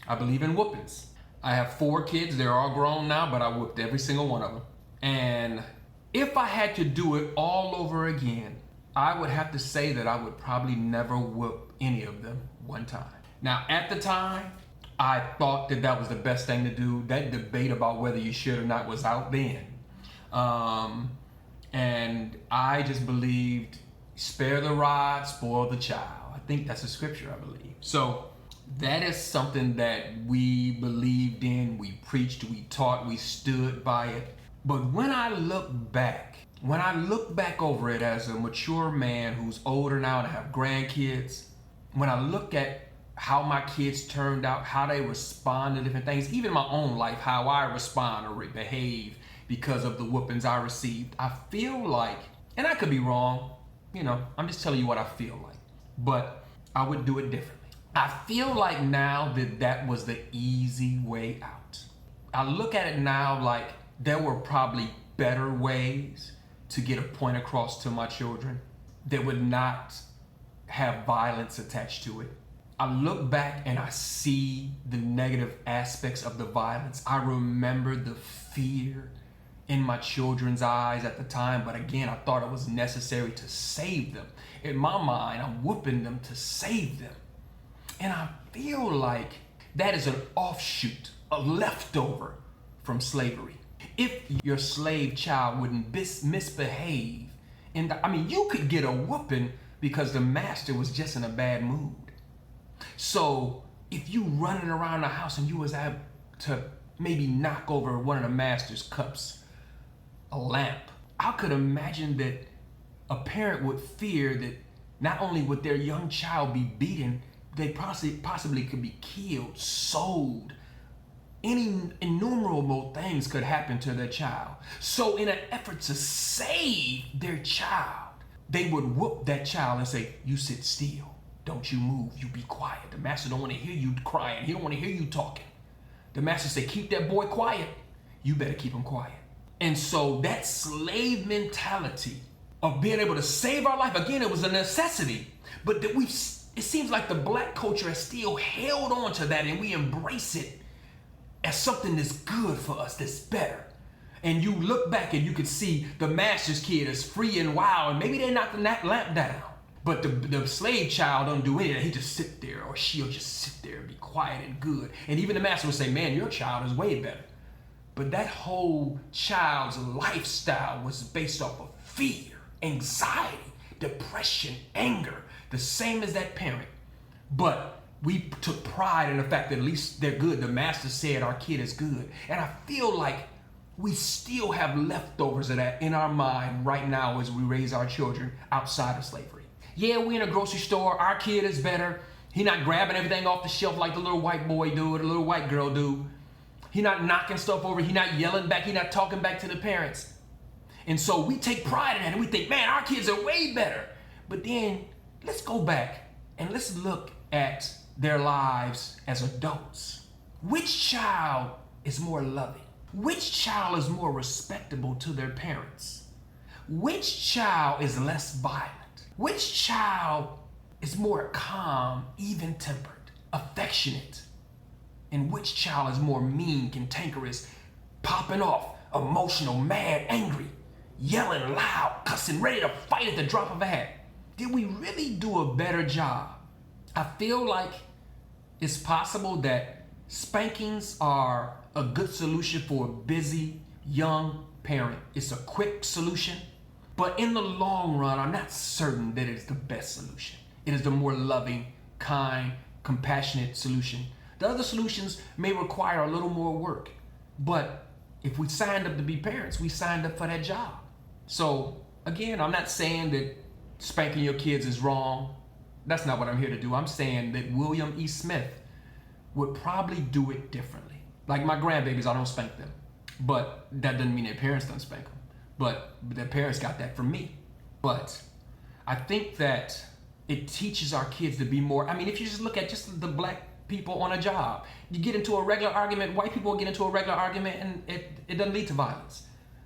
I believe in whoopings. I have 4 kids. They're all grown now, but I whooped every single one of them. And if I had to do it all over again, I would have to say that I would probably never whoop any of them one time. Now, at the time, I thought that that was the best thing to do. That debate about whether you should or not was out then. And I just believed, spare the rod, spoil the child. I think that's a scripture, I believe. So that is something that we believed in, we preached, we taught, we stood by it. But when I look back over it as a mature man who's older now and I have grandkids, when I look at how my kids turned out, how they respond to different things, even in my own life, how I respond or behave because of the whoopings I received, I feel like, and I could be wrong, I'm just telling you what I feel like, but I would do it differently. I feel like now that was the easy way out. I look at it now like there were probably better ways to get a point across to my children that would not have violence attached to it. I look back and I see the negative aspects of the violence. I remember the fear in my children's eyes at the time, but again, I thought it was necessary to save them. In my mind, I'm whooping them to save them. And I feel like that is an offshoot, a leftover from slavery. If your slave child wouldn't misbehave, you could get a whooping because the master was just in a bad mood. So if you running around the house and you was able to maybe knock over one of the master's cups, a lamp, I could imagine that a parent would fear that not only would their young child be beaten, they possibly could be killed, sold. Any innumerable things could happen to their child. So in an effort to save their child, they would whoop that child and say, you sit still. Don't you move. You be quiet. The master don't want to hear you crying. He don't want to hear you talking. The master say, keep that boy quiet. You better keep him quiet. And so that slave mentality of being able to save our life, again, it was a necessity, but that it seems like the black culture has still held on to that and we embrace it as something that's good for us, that's better. And you look back and you can see the master's kid is free and wild, and maybe they knocked the lamp down. But the slave child don't do anything. He just sit there, or she'll just sit there and be quiet and good. And even the master would say, man, your child is way better. But that whole child's lifestyle was based off of fear, anxiety, depression, anger, the same as that parent. But we took pride in the fact that at least they're good. The master said our kid is good. And I feel like we still have leftovers of that in our mind right now as we raise our children outside of slavery. Yeah, we in a grocery store, our kid is better. He not grabbing everything off the shelf like the little white boy do or the little white girl do. He not knocking stuff over, he not yelling back, he not talking back to the parents. And so we take pride in that and we think, man, our kids are way better. But then let's go back and let's look at their lives as adults. Which child is more loving? Which child is more respectable to their parents? Which child is less violent? Which child is more calm, even-tempered, affectionate? And which child is more mean, cantankerous, popping off, emotional, mad, angry, yelling loud, cussing, ready to fight at the drop of a hat? Did we really do a better job? I feel like it's possible that spankings are a good solution for a busy young parent. It's a quick solution, but in the long run, I'm not certain that it's the best solution. It is the more loving, kind, compassionate solution. The other solutions may require a little more work, but if we signed up to be parents, we signed up for that job. So again, I'm not saying that spanking your kids is wrong. That's not what I'm here to do. I'm saying that William E. Smith would probably do it differently. Like my grandbabies, I don't spank them, but that doesn't mean their parents don't spank them. But their parents got that from me. But I think that it teaches our kids to be more, if you just look at just the black people on a job, you get into a regular argument, white people get into a regular argument and it doesn't lead to violence.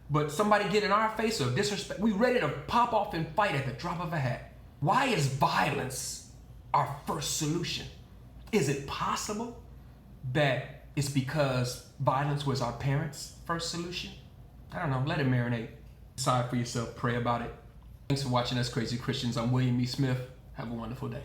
But somebody get in our face or disrespect, we ready to pop off and fight at the drop of a hat. Why is violence our first solution? Is it possible that it's because violence was our parents' first solution? I don't know. Let it marinate. Decide for yourself. Pray about it. Thanks for watching Us Crazy Christians. I'm William E. Smith. Have a wonderful day.